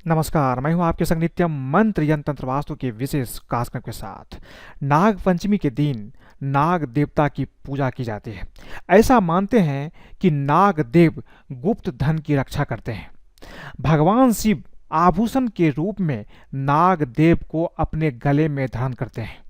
नमस्कार, मैं हूं आपके संग नित्यम मंत्र यंत्र तंत्र वास्तु के विशेष कार्यक्रम के साथ। नाग पंचमी के दिन नाग देवता की पूजा की जाती है। ऐसा मानते हैं कि नाग देव गुप्त धन की रक्षा करते हैं। भगवान शिव आभूषण के रूप में नाग देव को अपने गले में धारण करते हैं।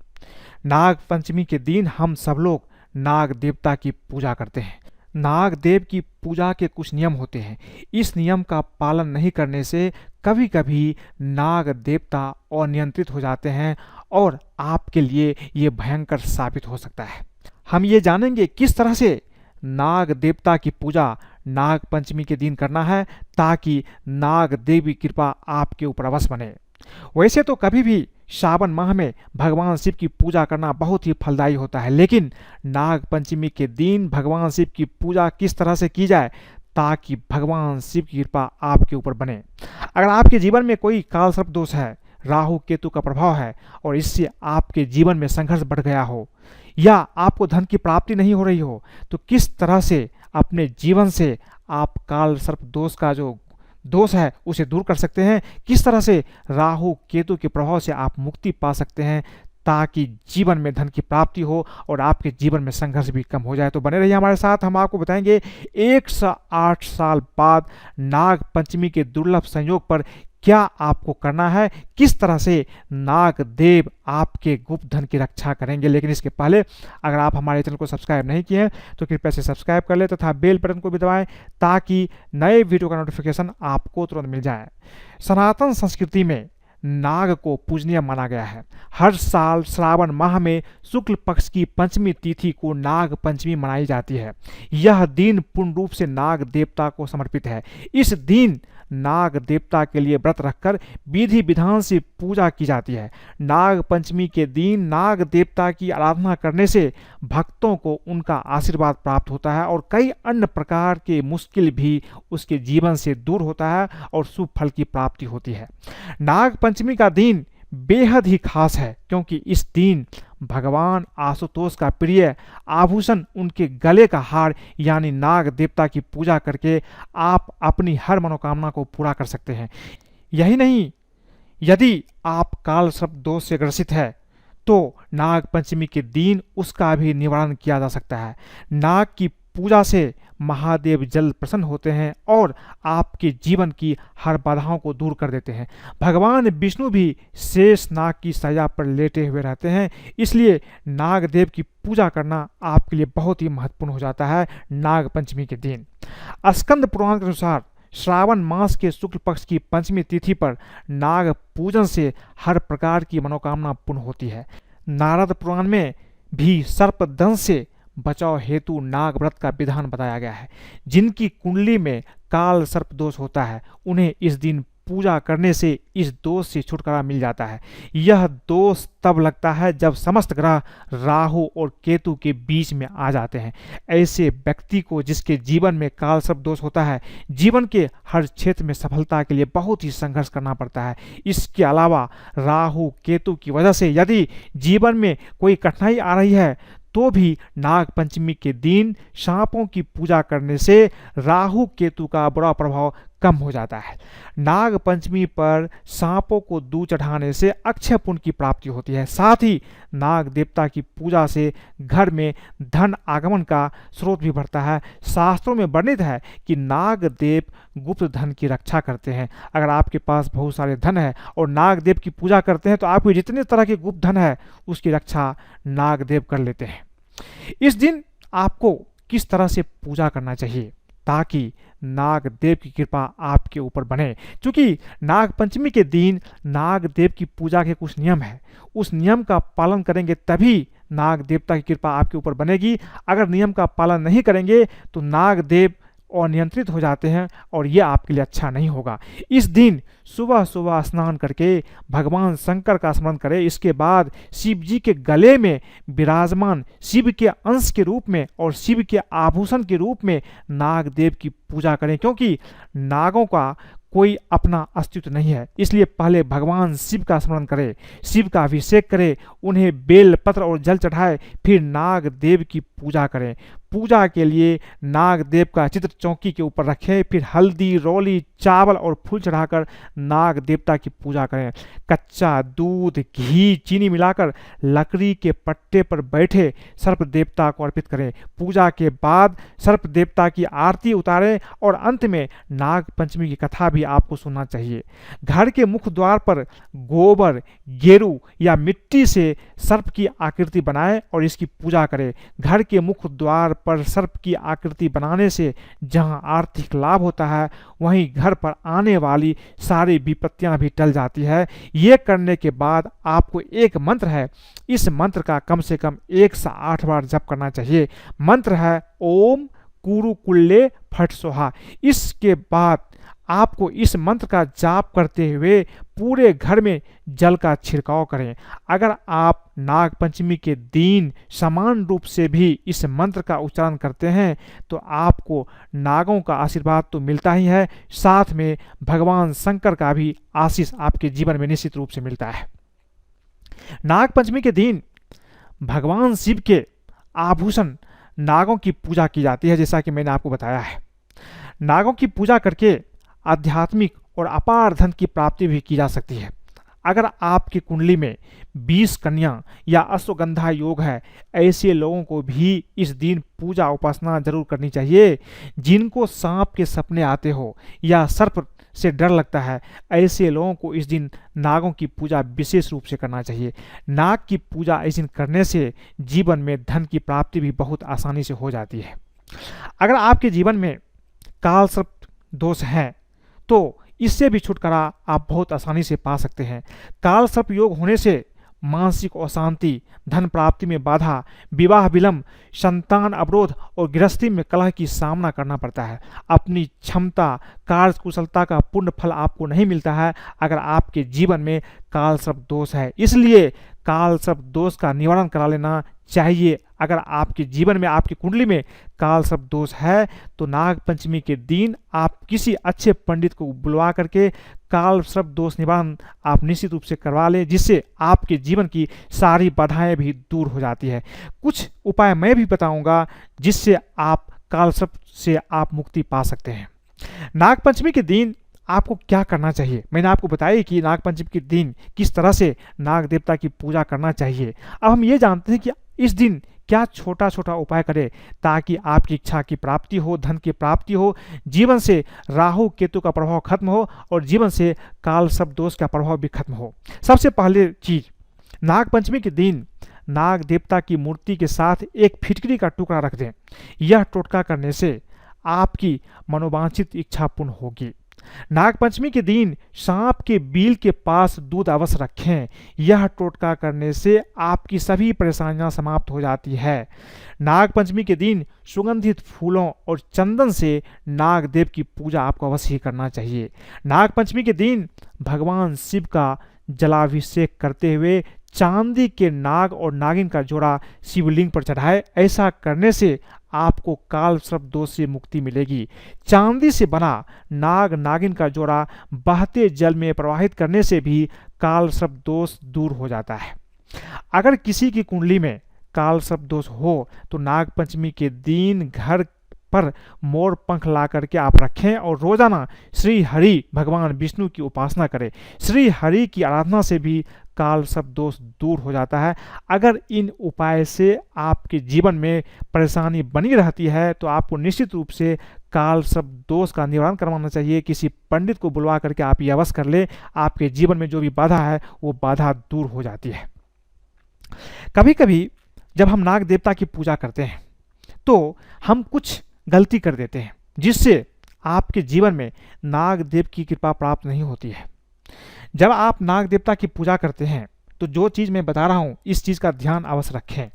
नाग पंचमी के दिन हम सब लोग नाग देवता की पूजा करते हैं। नाग देव की पूजा के कुछ नियम होते हैं। इस नियम का पालन नहीं करने से कभी कभी नाग देवता अनियंत्रित हो जाते हैं और आपके लिए ये भयंकर साबित हो सकता है। हम ये जानेंगे किस तरह से नाग देवता की पूजा नाग पंचमी के दिन करना है ताकि नाग देव की कृपा आपके ऊपर अवश्य बने। वैसे तो कभी भी श्रावण माह में भगवान शिव की पूजा करना बहुत ही फलदायी होता है, लेकिन नाग पंचमी के दिन भगवान शिव की पूजा किस तरह से की जाए ताकि भगवान शिव की कृपा आपके ऊपर बने। अगर आपके जीवन में कोई काल सर्प दोष है, राहु केतु का प्रभाव है और इससे आपके जीवन में संघर्ष बढ़ गया हो या आपको धन की प्राप्ति नहीं हो रही हो, तो किस तरह से अपने जीवन से आप काल सर्प दोष का जो दोष है उसे दूर कर सकते हैं, किस तरह से राहु केतु के प्रभाव से आप मुक्ति पा सकते हैं ताकि जीवन में धन की प्राप्ति हो और आपके जीवन में संघर्ष भी कम हो जाए। तो बने रहिए हमारे साथ, हम आपको बताएंगे 108 साल बाद नाग पंचमी के दुर्लभ संयोग पर क्या आपको करना है, किस तरह से नाग देव आपके गुप्त धन की रक्षा करेंगे। लेकिन इसके पहले अगर आप हमारे चैनल को सब्सक्राइब नहीं किए हैं तो कृपया से सब्सक्राइब कर ले तथा बेल बटन को भी दबाएं ताकि नए वीडियो का नोटिफिकेशन आपको तुरंत मिल जाए। सनातन संस्कृति में नाग को पूजनीय माना गया है। हर साल श्रावण माह में शुक्ल पक्ष की पंचमी तिथि को नाग पंचमी मनाई जाती है। यह दिन पूर्ण रूप से नाग देवता को समर्पित है। इस दिन नाग देवता के लिए व्रत रखकर विधि विधान से पूजा की जाती है। नाग पंचमी के दिन नाग देवता की आराधना करने से भक्तों को उनका आशीर्वाद प्राप्त होता है और कई अन्य प्रकार के मुश्किल भी उसके जीवन से दूर होता है और शुभ फल की प्राप्ति होती है। नाग पंचमी का दिन बेहद ही खास है क्योंकि इस दिन भगवान आशुतोष का प्रिय आभूषण उनके गले का हार यानी नाग देवता की पूजा करके आप अपनी हर मनोकामना को पूरा कर सकते हैं। यही नहीं, यदि आप काल सर्प दोष से ग्रसित है तो नाग पंचमी के दिन उसका भी निवारण किया जा सकता है। नाग की पूजा से महादेव जल्द प्रसन्न होते हैं और आपके जीवन की हर बाधाओं को दूर कर देते हैं। भगवान विष्णु भी शेष नाग की सैया पर लेटे हुए रहते हैं, इसलिए नाग देव की पूजा करना आपके लिए बहुत ही महत्वपूर्ण हो जाता है नाग पंचमी के दिन। स्कंद पुराण के अनुसार श्रावण मास के शुक्ल पक्ष की पंचमी तिथि पर नाग पूजन से हर प्रकार की मनोकामना पूर्ण होती है। नारद पुराण में भी सर्प दंश से बचाव हेतु नाग व्रत का विधान बताया गया है। जिनकी कुंडली में काल सर्प दोष होता है उन्हें इस दिन पूजा करने से इस दोष से छुटकारा मिल जाता है। यह दोष तब लगता है जब समस्त ग्रह राहु और केतु के बीच में आ जाते हैं। ऐसे व्यक्ति को जिसके जीवन में काल सर्प दोष होता है, जीवन के हर क्षेत्र में सफलता के लिए बहुत ही संघर्ष करना पड़ता है। इसके अलावा राहु केतु की वजह से यदि जीवन में कोई कठिनाई आ रही है तो भी नाग पंचमी के दिन सांपों की पूजा करने से राहु केतु का बुरा प्रभाव कम हो जाता है। नाग पंचमी पर सांपों को दूध चढ़ाने से अक्षय पुण्य की प्राप्ति होती है। साथ ही नाग देवता की पूजा से घर में धन आगमन का स्रोत भी बढ़ता है। शास्त्रों में वर्णित है कि नाग देव गुप्त धन की रक्षा करते हैं। अगर आपके पास बहुत सारे धन है और नाग देव की पूजा करते हैं तो आपको जितने तरह के गुप्त धन है उसकी रक्षा नाग देव कर लेते हैं। इस दिन आपको किस तरह से पूजा करना चाहिए ताकि नाग देव की कृपा आपके ऊपर बने। क्योंकि नाग पंचमी के दिन नाग देव की पूजा के कुछ नियम है, उस नियम का पालन करेंगे तभी नाग देवता की कृपा आपके ऊपर बनेगी। अगर नियम का पालन नहीं करेंगे तो नाग देव अनियंत्रित हो जाते हैं और ये आपके लिए अच्छा नहीं होगा। इस दिन सुबह सुबह स्नान करके भगवान शंकर का स्मरण करें। इसके बाद शिव जी के गले में विराजमान शिव के अंश के रूप में और शिव के आभूषण के रूप में नाग देव की पूजा करें, क्योंकि नागों का कोई अपना अस्तित्व नहीं है। इसलिए पहले भगवान शिव का स्मरण करें, शिव का अभिषेक करें, उन्हें बेल पत्र और जल चढ़ाए, फिर नाग देव की पूजा करें। पूजा के लिए नाग देव का चित्र चौकी के ऊपर रखें। फिर हल्दी, रोली, चावल और फूल चढ़ाकर नाग देवता की पूजा करें। कच्चा दूध, घी, चीनी मिलाकर लकड़ी के पट्टे पर बैठे सर्प देवता को अर्पित करें। पूजा के बाद सर्प देवता की आरती उतारें और अंत में नाग पंचमी की कथा भी आपको सुनना चाहिए। घर के मुख्य द्वार पर गोबर, गेरू या मिट्टी से सर्प की आकृति बनाएं और इसकी पूजा करें। घर के मुख्य द्वार पर सर्प की आकृति बनाने से जहां आर्थिक लाभ होता है, वहीं घर पर आने वाली सारी विपत्तियां भी टल जाती है। ये करने के बाद आपको एक मंत्र है, इस मंत्र का कम से कम 1 से 8 बार जप करना चाहिए। मंत्र है ओम कुरुकुल्ले फट सोहा। इसके बाद आपको इस मंत्र का जाप करते हुए पूरे घर में जल का छिड़काव करें। अगर आप नाग पंचमी के दिन समान रूप से भी इस मंत्र का उच्चारण करते हैं तो आपको नागों का आशीर्वाद तो मिलता ही है, साथ में भगवान शंकर का भी आशीष आपके जीवन में निश्चित रूप से मिलता है। नाग पंचमी के दिन भगवान शिव के आभूषण नागों की पूजा की जाती है, जैसा कि मैंने आपको बताया है। नागों की पूजा करके आध्यात्मिक और अपार धन की प्राप्ति भी की जा सकती है। अगर आपकी कुंडली में 20 कन्या या अश्वगंधा योग है, ऐसे लोगों को भी इस दिन पूजा उपासना जरूर करनी चाहिए। जिनको सांप के सपने आते हो या सर्प से डर लगता है, ऐसे लोगों को इस दिन नागों की पूजा विशेष रूप से करना चाहिए। नाग की पूजा इस दिन करने से जीवन में धन की प्राप्ति भी बहुत आसानी से हो जाती है। अगर आपके जीवन में काल सर्प दोष है तो इससे भी छुटकारा आप बहुत आसानी से पा सकते हैं। काल सर्प योग होने से मानसिक अशांति, धन प्राप्ति में बाधा, विवाह विलंब, संतान अवरोध और गृहस्थी में कलह की सामना करना पड़ता है। अपनी क्षमता, कार्य कुशलता का पूर्ण फल आपको नहीं मिलता है अगर आपके जीवन में काल सर्प दोष है। इसलिए काल सर्प दोष का निवारण करा लेना चाहिए। अगर आपके जीवन में, आपकी कुंडली में काल सर्प दोष है तो नाग पंचमी के दिन आप किसी अच्छे पंडित को बुलवा करके काल सर्प दोष निवारण आप निश्चित रूप से करवा लें, जिससे आपके जीवन की सारी बाधाएं भी दूर हो जाती है। कुछ उपाय मैं भी बताऊंगा जिससे आप काल सर्प से आप मुक्ति पा सकते हैं। नाग पंचमी के दिन आपको क्या करना चाहिए, मैंने आपको बताया कि नाग पंचमी के दिन किस तरह से नाग देवता की पूजा करना चाहिए। अब हम ये जानते हैं कि इस दिन क्या छोटा छोटा उपाय करें ताकि आपकी इच्छा की प्राप्ति हो, धन की प्राप्ति हो, जीवन से राहु केतु का प्रभाव खत्म हो और जीवन से काल सर्प दोष का प्रभाव भी खत्म हो। सबसे पहले चीज, नाग पंचमी के दिन नाग देवता की मूर्ति के साथ एक फिटकरी का टुकड़ा रख दें। यह टोटका करने से आपकी मनोवांछित इच्छा पूर्ण होगी। नाग पंचमी के दिन सांप के बिल के पास दूध अवश्य रखें। यह टोटका करने से आपकी सभी परेशानियां समाप्त हो जाती है। नाग पंचमी के दिन सुगंधित फूलों और चंदन से नाग देव की पूजा आपको अवश्य ही करना चाहिए। नाग पंचमी के दिन भगवान शिव का जलाभिषेक करते हुए चांदी के नाग और नागिन का जोड़ा शिवलिंग पर चढ़ाए। ऐसा करने से आपको काल सर्प दोष से मुक्ति मिलेगी। चांदी से बना नाग नागिन का जोड़ा बहते जल में प्रवाहित करने से भी काल सर्प दोष दूर हो जाता है। अगर किसी की कुंडली में काल सर्प दोष हो तो नाग पंचमी के दिन घर पर मोर पंख ला करके आप रखें और रोजाना श्री हरि भगवान विष्णु की उपासना करें। श्री हरि की आराधना से भी काल सर्प दोष दूर हो जाता है। अगर इन उपाय से आपके जीवन में परेशानी बनी रहती है तो आपको निश्चित रूप से काल सर्प दोष का निवारण करवाना चाहिए। किसी पंडित को बुलवा करके आप ये अवश्य कर ले, आपके जीवन में जो भी बाधा है वो बाधा दूर हो जाती है। कभी कभी जब हम नाग देवता की पूजा करते हैं तो हम कुछ गलती कर देते हैं जिससे आपके जीवन में नाग देव की कृपा प्राप्त नहीं होती है। जब आप नाग देवता की पूजा करते हैं तो जो चीज़ मैं बता रहा हूँ इस चीज़ का ध्यान अवश्य रखें।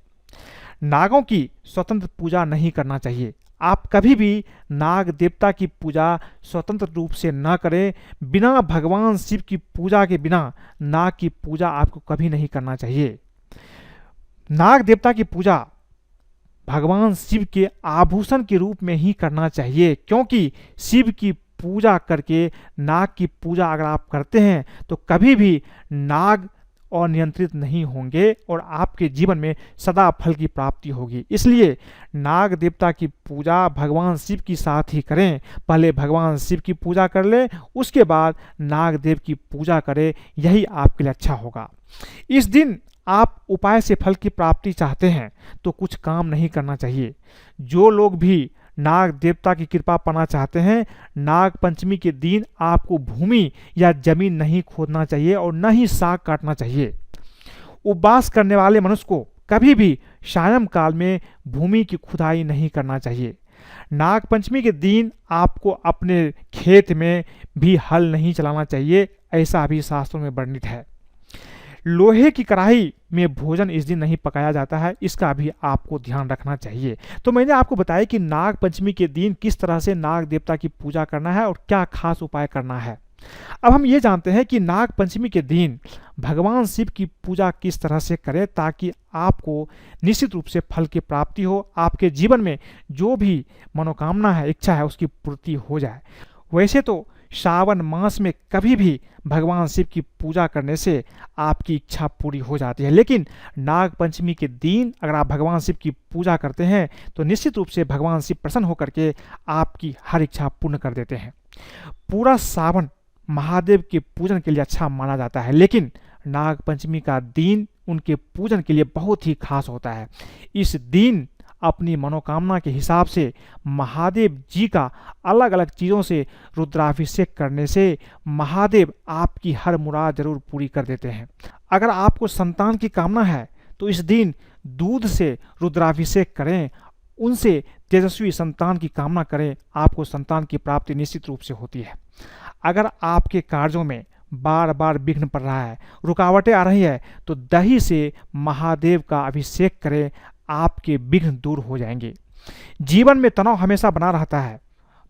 नागों की स्वतंत्र पूजा नहीं करना चाहिए। आप कभी भी नाग देवता की पूजा स्वतंत्र रूप से न करें। बिना भगवान शिव की पूजा के बिना नाग की पूजा आपको कभी नहीं करना चाहिए। नाग देवता की पूजा भगवान शिव के आभूषण के रूप में ही करना चाहिए, क्योंकि शिव की पूजा करके नाग की पूजा अगर आप करते हैं तो कभी भी नाग अनियंत्रित नहीं होंगे और आपके जीवन में सदा फल की प्राप्ति होगी। इसलिए नाग देवता की पूजा भगवान शिव के साथ ही करें। पहले भगवान शिव की पूजा कर लें, उसके बाद नाग देव की पूजा करें, यही आपके लिए अच्छा होगा। इस दिन आप उपाय से फल की प्राप्ति चाहते हैं तो कुछ काम नहीं करना चाहिए। जो लोग भी नाग देवता की कृपा पाना चाहते हैं, नाग पंचमी के दिन आपको भूमि या जमीन नहीं खोदना चाहिए और न ही साग काटना चाहिए। उपवास करने वाले मनुष्य को कभी भी सायं काल में भूमि की खुदाई नहीं करना चाहिए। नाग पंचमी के दिन आपको अपने खेत में भी हल नहीं चलाना चाहिए, ऐसा भी शास्त्रों में वर्णित है। लोहे की कढ़ाई में भोजन इस दिन नहीं पकाया जाता है, इसका भी आपको ध्यान रखना चाहिए। तो मैंने आपको बताया कि नाग पंचमी के दिन किस तरह से नाग देवता की पूजा करना है और क्या खास उपाय करना है। अब हम ये जानते हैं कि नाग पंचमी के दिन भगवान शिव की पूजा किस तरह से करें ताकि आपको निश्चित रूप से फल की प्राप्ति हो, आपके जीवन में जो भी मनोकामना है, इच्छा है, उसकी पूर्ति हो जाए। वैसे तो श्रावण मास में कभी भी भगवान शिव की पूजा करने से आपकी इच्छा पूरी हो जाती है, लेकिन नाग पंचमी के दिन अगर आप भगवान शिव की पूजा करते हैं तो निश्चित रूप से भगवान शिव प्रसन्न होकर के आपकी हर इच्छा पूर्ण कर देते हैं। पूरा सावन महादेव के पूजन के लिए अच्छा माना जाता है, लेकिन नाग पंचमी का दिन उनके पूजन के लिए बहुत ही खास होता है। इस दिन अपनी मनोकामना के हिसाब से महादेव जी का अलग अलग चीज़ों से रुद्राभिषेक करने से महादेव आपकी हर मुराद जरूर पूरी कर देते हैं। अगर आपको संतान की कामना है तो इस दिन दूध से रुद्राभिषेक करें, उनसे तेजस्वी संतान की कामना करें, आपको संतान की प्राप्ति निश्चित रूप से होती है। अगर आपके कार्यों में बार बार विघ्न पड़ रहा है, रुकावटें आ रही है, तो दही से महादेव का अभिषेक करें, आपके विघ्न दूर हो जाएंगे। जीवन में तनाव हमेशा बना रहता है,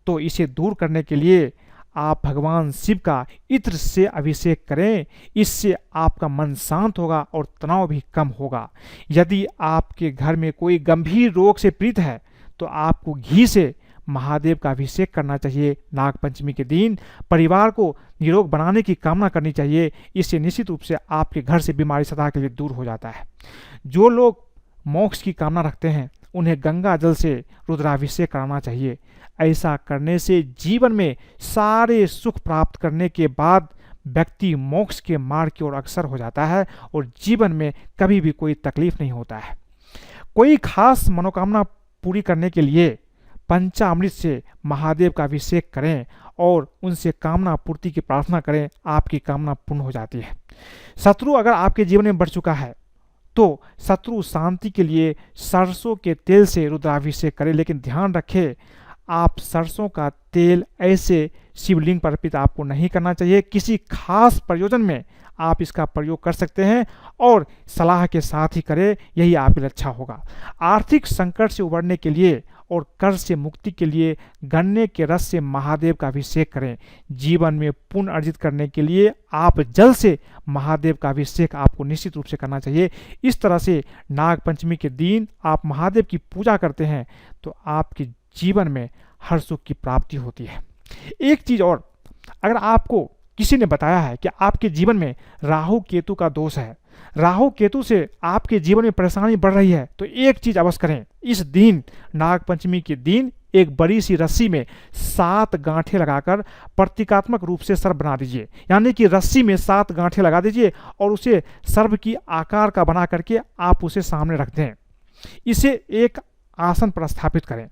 तो इसे दूर करने के लिए आप भगवान शिव का इत्र से अभिषेक करें, इससे आपका मन शांत होगा और तनाव भी कम होगा। यदि आपके घर में कोई गंभीर रोग से पीड़ित है तो आपको घी से महादेव का अभिषेक करना चाहिए। नाग पंचमी के दिन परिवार को निरोग बनाने की कामना करनी चाहिए, इससे निश्चित रूप से आपके घर से बीमारी सदा के लिए दूर हो जाता है। जो लोग मोक्ष की कामना रखते हैं उन्हें गंगा जल से रुद्राभिषेक कराना चाहिए। ऐसा करने से जीवन में सारे सुख प्राप्त करने के बाद व्यक्ति मोक्ष के मार्ग की ओर अग्रसर हो जाता है और जीवन में कभी भी कोई तकलीफ नहीं होता है। कोई खास मनोकामना पूरी करने के लिए पंचामृत से महादेव का अभिषेक करें और उनसे कामना पूर्ति की प्रार्थना करें, आपकी कामना पूर्ण हो जाती है। शत्रु अगर आपके जीवन में बढ़ चुका है तो शत्रु शांति के लिए सरसों के तेल से रुद्राभिषेक करें, लेकिन ध्यान रखें आप सरसों का तेल ऐसे शिवलिंग पर अर्पित आपको नहीं करना चाहिए। किसी खास प्रयोजन में आप इसका प्रयोग कर सकते हैं और सलाह के साथ ही करें, यही आपके लिए अच्छा होगा। आर्थिक संकट से उबरने के लिए और कर्ज से मुक्ति के लिए गन्ने के रस से महादेव का अभिषेक करें। जीवन में पुण्य अर्जित करने के लिए आप जल से महादेव का अभिषेक आपको निश्चित रूप से करना चाहिए। इस तरह से नाग पंचमी के दिन आप महादेव की पूजा करते हैं तो आपके जीवन में हर सुख की प्राप्ति होती है। एक चीज और, अगर आपको किसी ने बताया है कि आपके जीवन में राहु केतु का दोष है, राहु केतु से आपके जीवन में परेशानी बढ़ रही है, तो एक चीज अवश्य करें। इस दिन नाग पंचमी के दिन एक बड़ी सी रस्सी में 7 गांठें लगाकर प्रतीकात्मक रूप से सर्प बना दीजिए। यानी कि रस्सी में 7 गांठें लगा दीजिए और उसे सर्प की आकार का बना करके आप उसे सामने रख दें। इसे एक आसन पर स्थापित करें।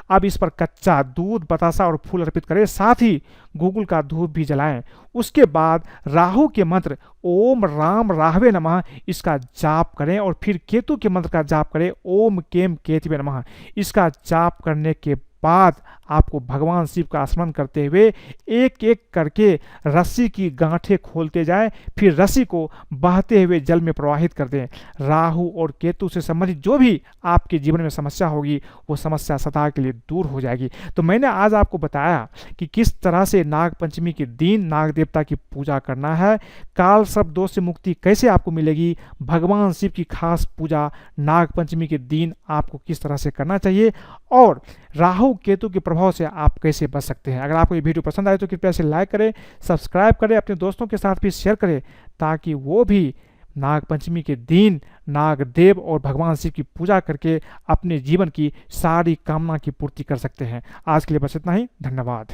अब इस पर कच्चा दूध, बतासा और फूल अर्पित करें, साथ ही गूगल का धूप भी जलाएं। उसके बाद राहु के मंत्र ओम राम राहवे नमः इसका जाप करें और फिर केतु के मंत्र का जाप करें ओम केम केतवे नमः। इसका जाप करने के बाद आपको भगवान शिव का स्मरण करते हुए एक एक करके रस्सी की गांठें खोलते जाएं, फिर रस्सी को बहते हुए जल में प्रवाहित कर दें। राहु और केतु से संबंधित जो भी आपके जीवन में समस्या होगी वो समस्या सदा के लिए दूर हो जाएगी। तो मैंने आज आपको बताया कि किस तरह से नाग पंचमी के दिन नाग देवता की पूजा करना है, काल सर्प दोष से मुक्ति कैसे आपको मिलेगी, भगवान शिव की खास पूजा नाग पंचमी के दिन आपको किस तरह से करना चाहिए और राहु केतु के प्रभाव से आप कैसे बच सकते हैं। अगर आपको ये वीडियो पसंद आए तो कृपया से लाइक करें, सब्सक्राइब करें, अपने दोस्तों के साथ भी शेयर करें ताकि वो भी नाग पंचमी के दिन नाग देव और भगवान शिव की पूजा करके अपने जीवन की सारी कामना की पूर्ति कर सकते हैं। आज के लिए बस इतना ही। धन्यवाद।